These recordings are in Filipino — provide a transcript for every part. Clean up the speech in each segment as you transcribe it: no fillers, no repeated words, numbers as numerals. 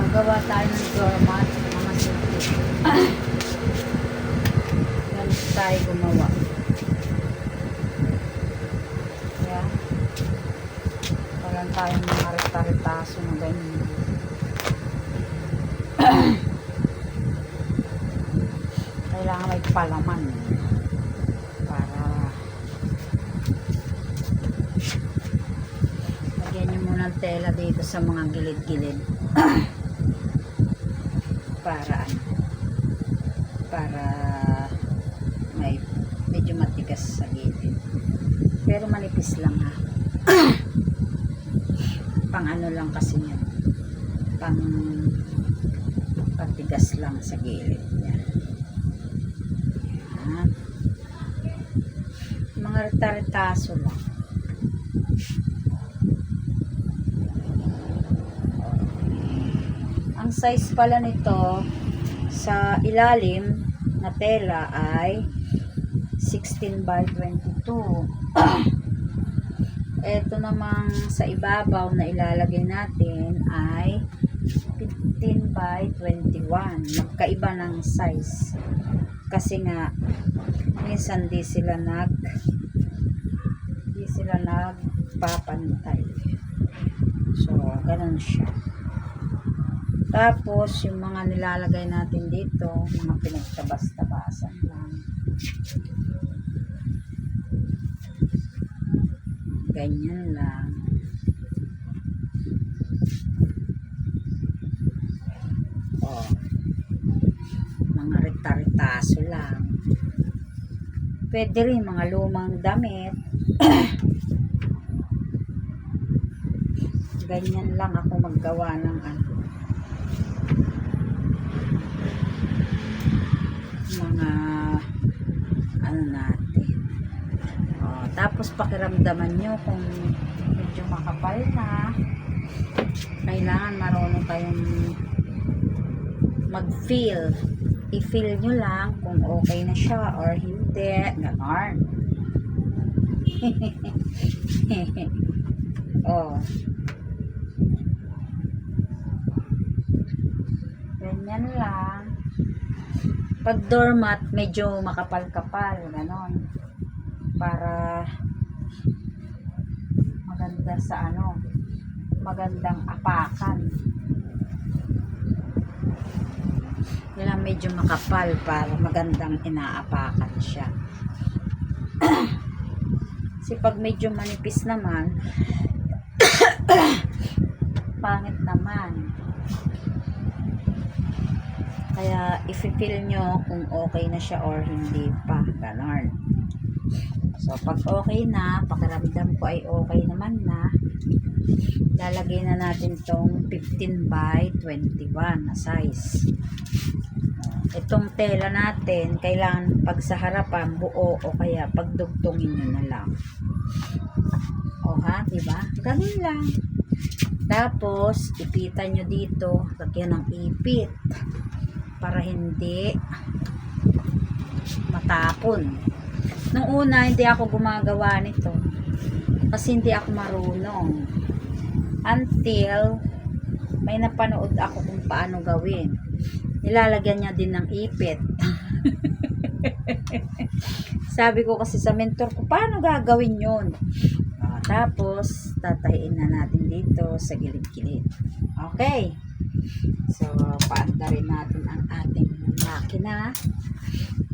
Magawa tayo ng doormat, mga simple. Ganito tayo gumawa. Kaya, parang tayong mga rita-ritaso na ganyan. Kailangan may palaman para lagyan nyo muna ng tela dito sa mga gilid-gilid. Para may medyo matigas sa gilid, pero manipis lang ha. Pang ano lang kasi yan, pang patigas lang sa gilid yan. Yan. Mga rita-ritaso lang. Ang size pala nito sa ilalim na tela ay 16 by 22. Ito namang sa ibabaw na ilalagay natin ay 15 by 21. Magkaiba ng size. Kasi nga minsan di sila nagpapantay. So, ganun siya. Tapos, yung mga nilalagay natin dito, mga pinagtabas-tabasan lang. Ganyan lang. Oh. Mga rita-ritaso lang. Pwede rin mga lumang damit. Ganyan lang ako maggawa ng mga ano natin. Tapos pakiramdaman nyo kung medyo makapal na, kailangan marunong tayong mag-feel. I-feel nyo lang kung okay na siya or hindi. Ganon. Ganyan lang. Pag doormat, medyo makapal-kapal, ganon. Para maganda sa magandang apakan. Kailangan medyo makapal para magandang inaapakan siya. Kasi pag medyo manipis naman, pangit naman. Kaya i-feel nyo kung okay na siya or hindi pa. Ganon. So pag okay na, pakiramdam ko ay okay naman na, lalagay na natin tong 15 by 21 na size. Itong tela natin, kailangan pag sa harapan buo o kaya pagdugtungin nyo na lang. Diba? Ganun lang. Tapos, ipitan nyo dito, lagyan ng ipit para hindi matapon. Nung una, hindi ako gumagawa nito kasi hindi ako marunong, until may napanood ako kung paano gawin. Nilalagyan niya din ng ipit. Sabi ko kasi sa mentor ko, paano gagawin yun? Tapos tatahiin na natin dito sa gilid-gilid. Okay, so paanda rin natin ang ating makina.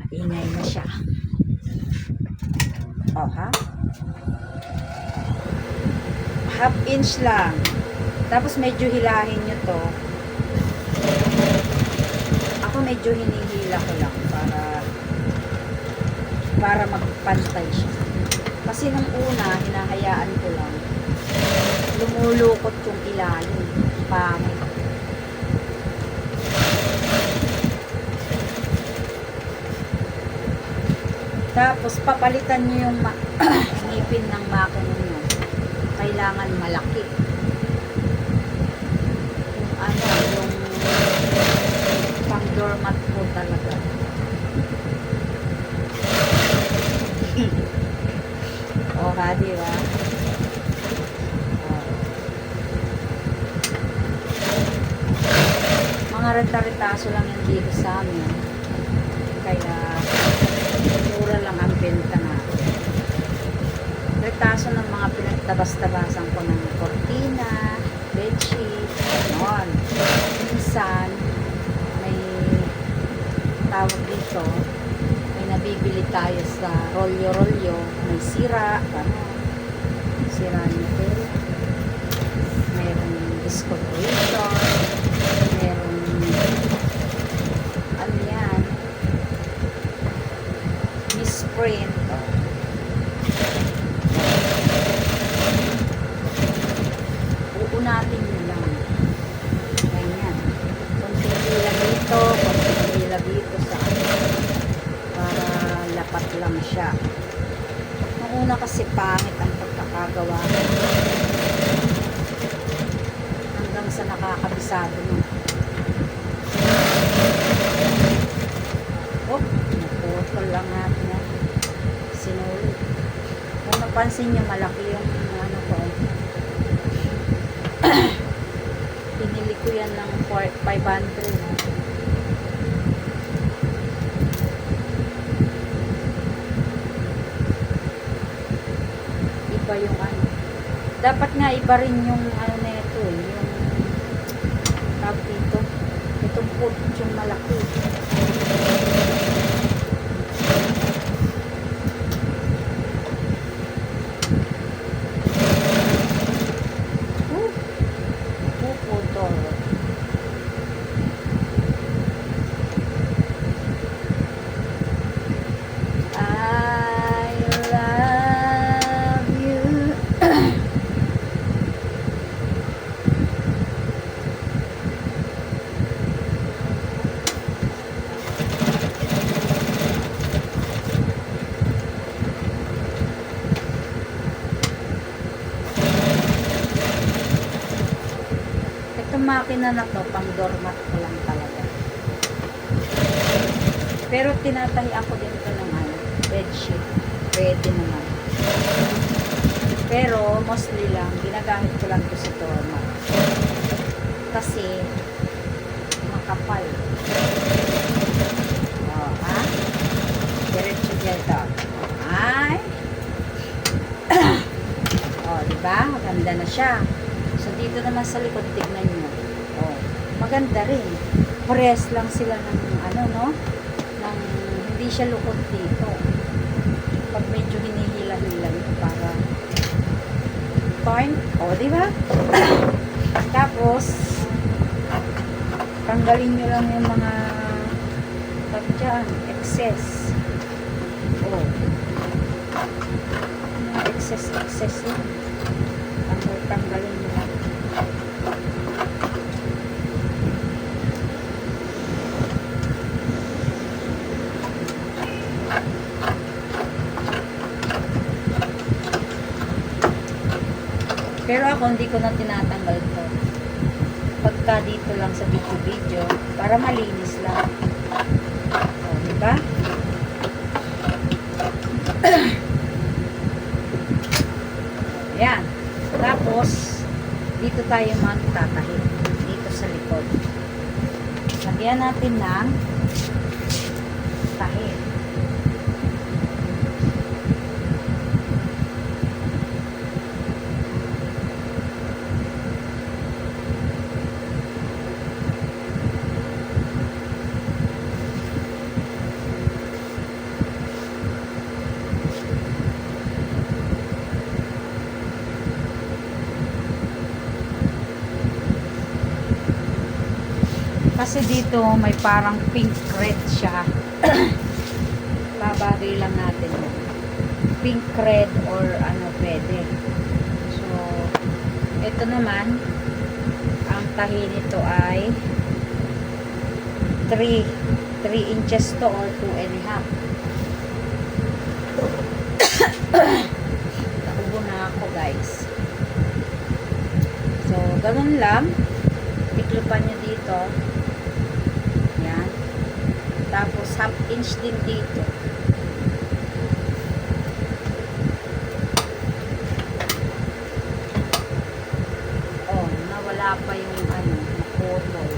Maingay na siya. Half inch lang. Tapos medyo hilahin nyo to. Ako medyo hinihila ko lang para magpantay siya. Kasi nung una, hinahayaan ko lang. Lumulukot yung ilalim. Pangit. Tapos, papalitan nyo yung ngipin ng makina nyo. Kailangan malaki. Yung pang doormat po talaga. Diba? Mga reta-retaso lang yung dito sa amin. Kaya, mura lang ang benta natin. Retaso ng mga pinagtabas-tabasan ko ng cortina, bedsheet, gano'n. Minsan, may tawag dito, may nabibili tayo sa rolyo-rolyo, may sira, gano'n. Sira nito. Merong discoloration, merong ano yan, misprint. Uunatin nyo lang. Ganyan. Kunting hila dito, kunting hila dito sa ano, para lapat lang siya. Nung una kasi pangit ang pagkakagawa. Hanggang sa nakakabisado mo. Oh, naputol lang natin yan. Sinulit. Kung napansin nyo, malaki yung ano ko. Pinili ko yan ng 500. Iba yung ano. Dapat nga iba rin yung ano na ito eh. Yung tawag dito. Itong put yung malaki. Puputol. I love you. Itong makina na to, pang doormat ko lang talaga. Pero tinatahian ko din ito ng ano, bedsheet. Pwede naman. Pero mostly lang, ginagamit ko lang ito sa doormat. Kasi makapal. Oh, ha? Diretso dyan ito. Ay! Oh, diba? Maganda na siya. So, dito naman sa likod, tignan nyo. Oh, maganda rin. Press lang sila ng ano, no? Ng, hindi siya lukot dito. Pag medyo hinihila-hila nyo para point. Oh, diba? Tapos, tanggalin nyo lang yung mga tag dyan, excess. Oh. Mga excess lang. Tanggalin nyo lang. Pero ako hindi ko na tinatanggal to. Pagka dito lang sa video para malinis lang. O, diba? Ayan. Tapos, dito tayo magtatahi. Dito sa likod. Lagyan natin ng tahi. Kasi dito may parang pink red siya. Babagay lang natin. Pink red or ano pwede. So, ito naman, ang tahi nito ay 3 inches to or 2.5. Naubo na ako guys. So, ganun lang. Tiklupan nyo dito. Yan. Tapos, 1/2 inch din dito. Oh, nawala pa yung ano, naputol.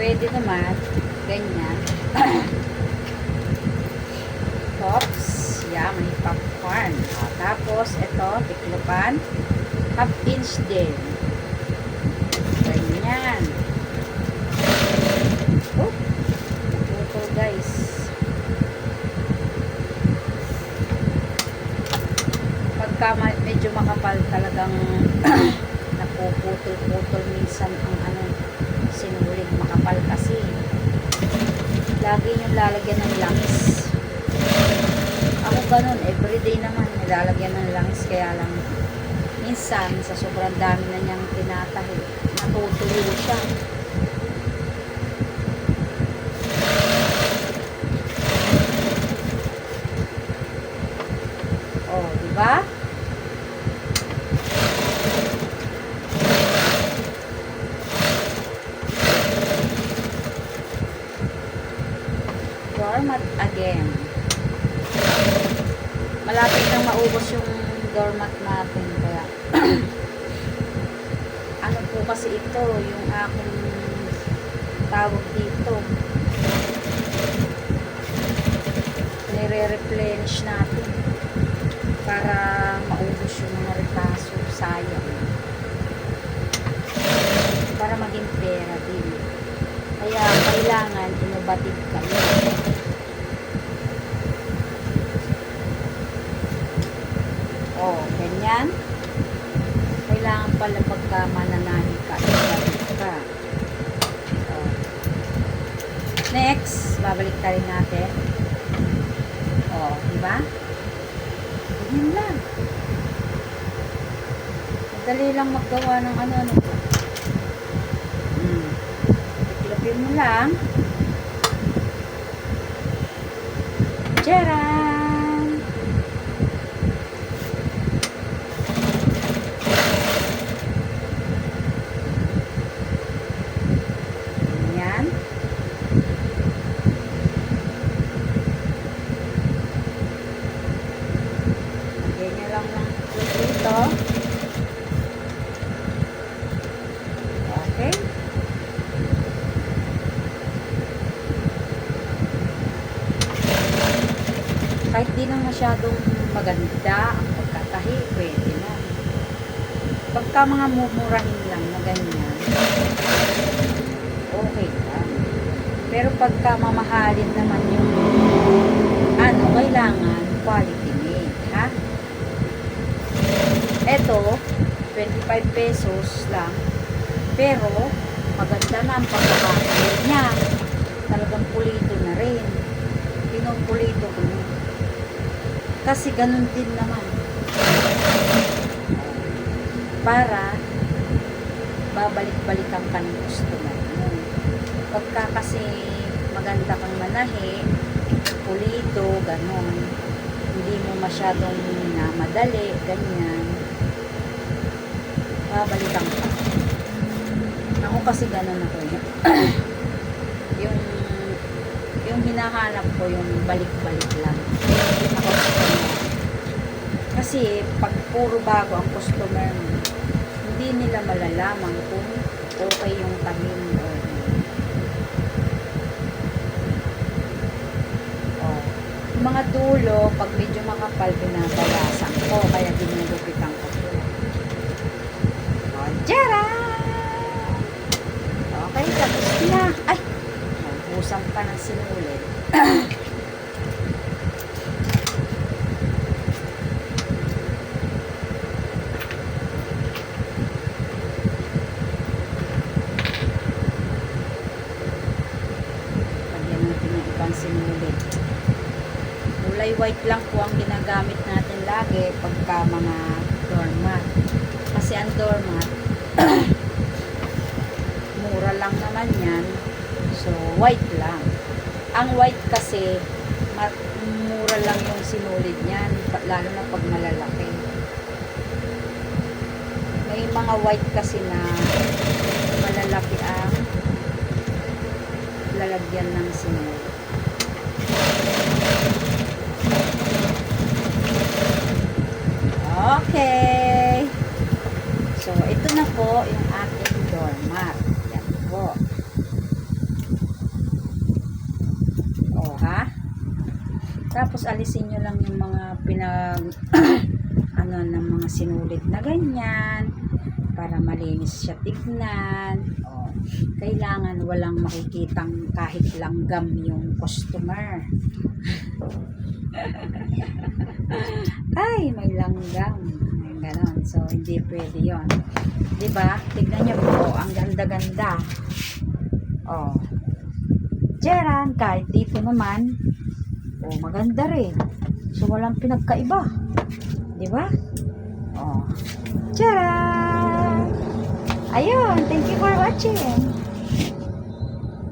pwede naman, ganyan. Pops, yeah, may popcorn. Tapos, ito, tiklupan, half inch din. Ganyan. Oh, naputol guys. Pagka medyo makapal talagang napuputol-putol minsan ang sinulig, makapal kasi. Lagi yung lalagyan ng langis. Ako ganun, everyday naman nilalagyan ng langis, kaya lang minsan sa sobrang dami na niyang tinatahi, natutuyo siya. Oh, di ba? Doormat again. Malapit nang maubos yung doormat natin, kaya ano po kasi ito, yung aking tawag dito, nire-replenish natin para maubos yung mga retaso, sayang, para maging pera din, kaya kailangan innovative kayo. Oh, ganyan. Kailangan pala pagka mananahi ka, ibalik ka. Oh. Next, babalik ka rin natin. Oh, diba? Ganyan lang. Madali lang maggawa ng ano po. Tiklopin mo lang. Tcharam! Okay. Kahit di na masyadong maganda ang pagkatahi, pwede na. Pagka mga mumurahin lang na ganyan, okay lang. Pero pagka mamahalin naman yung kailangan quality made, ha? Eto, 25 pesos lang. Pero, maganda na ang pagkakatahi niya. Talagang pulido na rin. Pinupulido ko na. Kasi ganun din naman. Para babalik-balikan ka ng customer mo. Pagka kasi maganda kang manahi, pulido, ganun. Hindi mo masyadong namadali, ganyan. Babalikan ka. Ako kasi ganun ako. yung hinahanap ko, yung balik-balik lang. Ako, kasi pag puro bago ang customer mo, hindi nila malalaman kung okay yung tahin mo. Oh. Yung mga dulo, pag medyo makapal, binabawasan ko, kaya dinugupitan ko po. Oh, tiyara! Okay, tapos na. Ay! Nagbusan pa ng sinulid. Sinulid. Kulay white lang po ang ginagamit natin lagi pagka mga doormat. Kasi ang doormat mura lang naman yan. So, white lang. Ang white kasi mura lang yung sinulid niyan, lalo na pag malalaki. May mga white kasi na malalaki ang lalagyan ng sinulid. Okay. So, ito na po yung ating doormat. Yan po. Tapos alisin nyo lang yung mga ano ng mga sinulit na ganyan para malinis siya tignan. O, kailangan walang makikitang kahit langgam yung customer. Ay, may langgam. Ay, ganon. So, hindi pwede yon. Diba? Tignan nyo po, ang ganda-ganda. O, Jeran, kahit dito naman, o, maganda rin. So, walang pinagkaiba. Diba? O, Jeran! Ayun, thank you for watching.